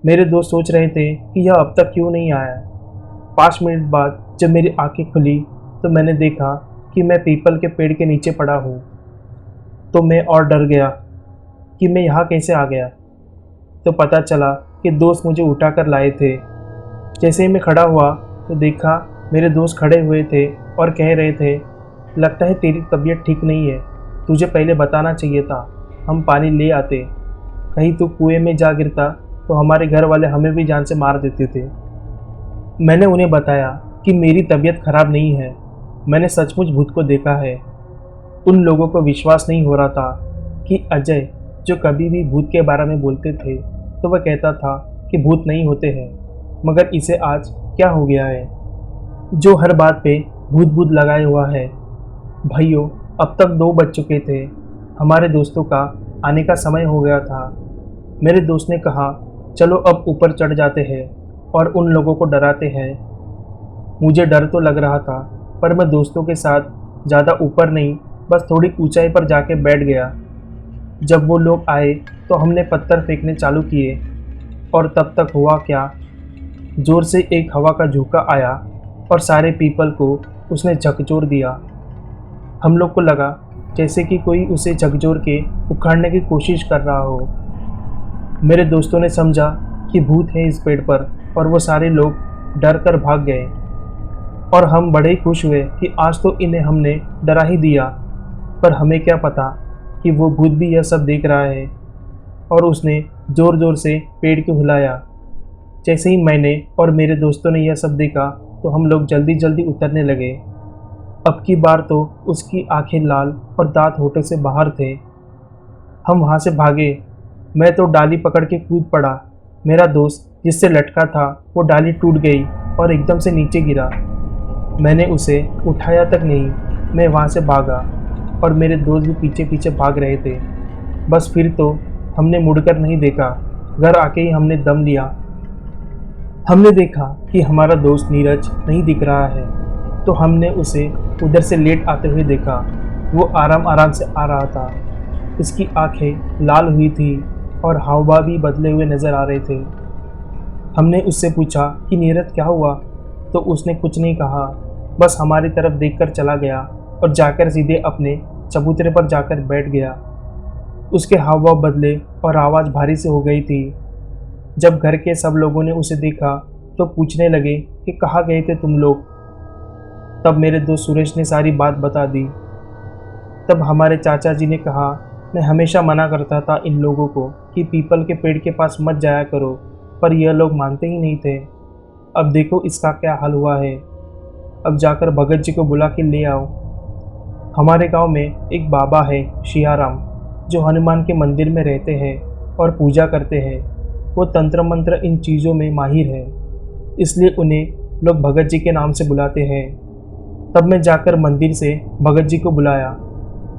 मेरे दोस्त सोच रहे थे कि यह अब तक क्यों नहीं आया। 5 मिनट बाद जब मेरी आंखें खुली तो मैंने देखा कि मैं पीपल के पेड़ के नीचे पड़ा हूँ। तो मैं और डर गया कि मैं यहाँ कैसे आ गया। तो पता चला कि दोस्त मुझे उठाकर लाए थे। जैसे ही मैं खड़ा हुआ तो देखा मेरे दोस्त खड़े हुए थे और कह रहे थे, लगता है तेरी तबीयत ठीक नहीं है, तुझे पहले बताना चाहिए था, हम पानी ले आते। कहीं तू कुएं में जा गिरता तो हमारे घर वाले हमें भी जान से मार देते थे। मैंने उन्हें बताया कि मेरी तबीयत खराब नहीं है, मैंने सचमुच भूत को देखा है। उन लोगों को विश्वास नहीं हो रहा था कि अजय, जो कभी भी भूत के बारे में बोलते थे तो वह कहता था कि भूत नहीं होते हैं, मगर इसे आज क्या हो गया है जो हर बात पे भूत भूत लगाए हुआ है। भाइयों, अब तक 2 बज चुके थे, हमारे दोस्तों का आने का समय हो गया था। मेरे दोस्त ने कहा, चलो अब ऊपर चढ़ जाते हैं और उन लोगों को डराते हैं। मुझे डर तो लग रहा था, पर मैं दोस्तों के साथ ज़्यादा ऊपर नहीं, बस थोड़ी ऊंचाई पर जाके बैठ गया। जब वो लोग आए तो हमने पत्थर फेंकने चालू किए और तब तक हुआ क्या, ज़ोर से एक हवा का झोंका आया और सारे पीपल को उसने झकझोर दिया। हम लोग को लगा जैसे कि कोई उसे झकझोर के उखाड़ने की कोशिश कर रहा हो। मेरे दोस्तों ने समझा कि भूत है इस पेड़ पर और वो सारे लोग डर कर भाग गए। और हम बड़े ही खुश हुए कि आज तो इन्हें हमने डरा ही दिया। पर हमें क्या पता कि वो भूत भी यह सब देख रहा है और उसने ज़ोर ज़ोर से पेड़ को हिलाया। जैसे ही मैंने और मेरे दोस्तों ने यह सब देखा तो हम लोग जल्दी जल्दी उतरने लगे। अब की बार तो उसकी आंखें लाल और दांत होठों से बाहर थे। हम वहाँ से भागे। मैं तो डाली पकड़ के कूद पड़ा। मेरा दोस्त जिससे लटका था वो डाली टूट गई और एकदम से नीचे गिरा। मैंने उसे उठाया तक नहीं, मैं वहाँ से भागा और मेरे दोस्त भी पीछे पीछे भाग रहे थे। बस फिर तो हमने मुड़कर नहीं देखा। घर आके ही हमने दम लिया। हमने देखा कि हमारा दोस्त नीरज नहीं दिख रहा है, तो हमने उसे उधर से लेट आते हुए देखा। वो आराम आराम से आ रहा था। उसकी आंखें लाल हुई थी और हाव-भाव भी बदले हुए नजर आ रहे थे। हमने उससे पूछा कि नीरज क्या हुआ, तो उसने कुछ नहीं कहा, बस हमारी तरफ देखकर चला गया और जाकर सीधे अपने चबूतरे पर जाकर बैठ गया। उसके हाव भाव बदले और आवाज़ भारी से हो गई थी। जब घर के सब लोगों ने उसे देखा तो पूछने लगे कि कहाँ गए थे तुम लोग। तब मेरे दोस्त सुरेश ने सारी बात बता दी। तब हमारे चाचा जी ने कहा, मैं हमेशा मना करता था इन लोगों को कि पीपल के पेड़ के पास मत जाया करो, पर यह लोग मानते ही नहीं थे। अब देखो इसका क्या हाल हुआ है। अब जाकर भगत जी को बुला के ले आओ। हमारे गांव में एक बाबा है शियाराम, जो हनुमान के मंदिर में रहते हैं और पूजा करते हैं। वो तंत्र मंत्र इन चीज़ों में माहिर है, इसलिए उन्हें लोग भगत जी के नाम से बुलाते हैं। तब मैं जाकर मंदिर से भगत जी को बुलाया।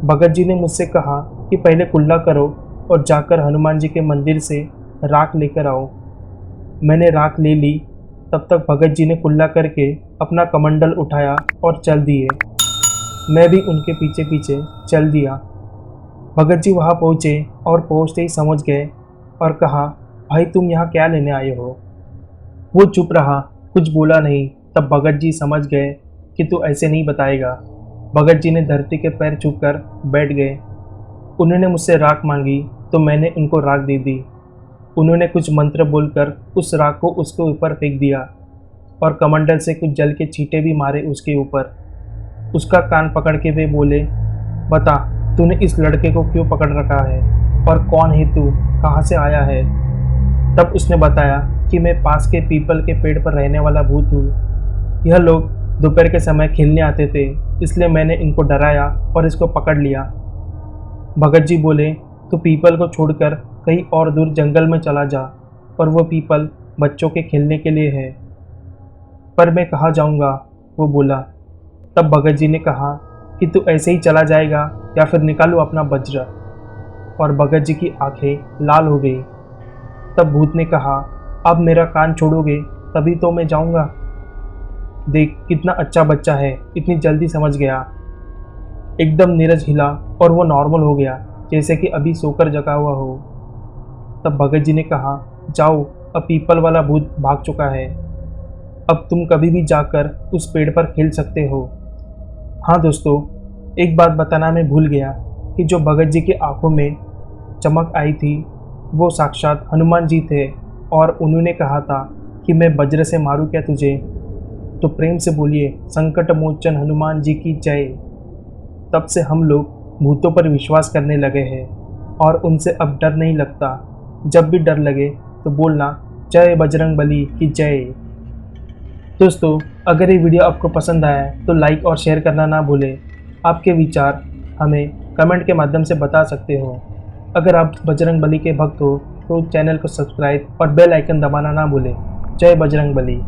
भगत जी ने मुझसे कहा कि पहले कुल्ला करो और जाकर हनुमान जी के मंदिर से राख लेकर आओ। मैंने राख ले ली। तब तक भगत जी ने कुल्ला करके अपना कमंडल उठाया और चल दिए। मैं भी उनके पीछे पीछे चल दिया। भगत जी वहाँ पहुँचे और पहुँचते ही समझ गए और कहा, भाई तुम यहाँ क्या लेने आए हो। वो चुप रहा, कुछ बोला नहीं। तब भगत जी समझ गए कि तू ऐसे नहीं बताएगा। भगत जी ने धरती के पैर छू कर बैठ गए। उन्होंने मुझसे राख मांगी तो मैंने उनको राख दे दी। उन्होंने कुछ मंत्र बोलकर उस राख को उसके ऊपर फेंक दिया और कमंडल से कुछ जल के छींटे भी मारे उसके ऊपर। उसका कान पकड़ के वे बोले, बता तूने इस लड़के को क्यों पकड़ रखा है और कौन है तू, कहाँ से आया है। तब उसने बताया कि मैं पास के पीपल के पेड़ पर रहने वाला भूत हूँ। यह लोग दोपहर के समय खेलने आते थे, इसलिए मैंने इनको डराया और इसको पकड़ लिया। भगत जी बोले, तो पीपल को छोड़कर कहीं और दूर जंगल में चला जा, और वो पीपल बच्चों के खेलने के लिए है। पर मैं कहाँ जाऊँगा, वो बोला। तब भगत जी ने कहा कि तू ऐसे ही चला जाएगा या फिर निकालूँ अपना वज्र। और भगत जी की आंखें लाल हो गई। तब भूत ने कहा, अब मेरा कान छोड़ोगे तभी तो मैं जाऊंगा। देख कितना अच्छा बच्चा है, इतनी जल्दी समझ गया। एकदम नीरज हिला और वो नॉर्मल हो गया, जैसे कि अभी सोकर जगा हुआ हो। तब भगत जी ने कहा, जाओ, अब पीपल वाला भूत भाग चुका है, अब तुम कभी भी जाकर उस पेड़ पर खेल सकते हो। हाँ दोस्तों, एक बात बताना मैं भूल गया कि जो भगत जी की आंखों में चमक आई थी वो साक्षात हनुमान जी थे, और उन्होंने कहा था कि मैं वज्र से मारूं क्या तुझे। तो प्रेम से बोलिए, संकट मोचन हनुमान जी की जय। तब से हम लोग भूतों पर विश्वास करने लगे हैं और उनसे अब डर नहीं लगता। जब भी डर लगे तो बोलना, जय बजरंग बली की जय। दोस्तों, अगर ये वीडियो आपको पसंद आया है तो लाइक और शेयर करना ना भूलें। आपके विचार हमें कमेंट के माध्यम से बता सकते हो। अगर आप बजरंग बली के भक्त हो तो चैनल को सब्सक्राइब और बेल आइकन दबाना ना भूलें। जय बजरंग बली।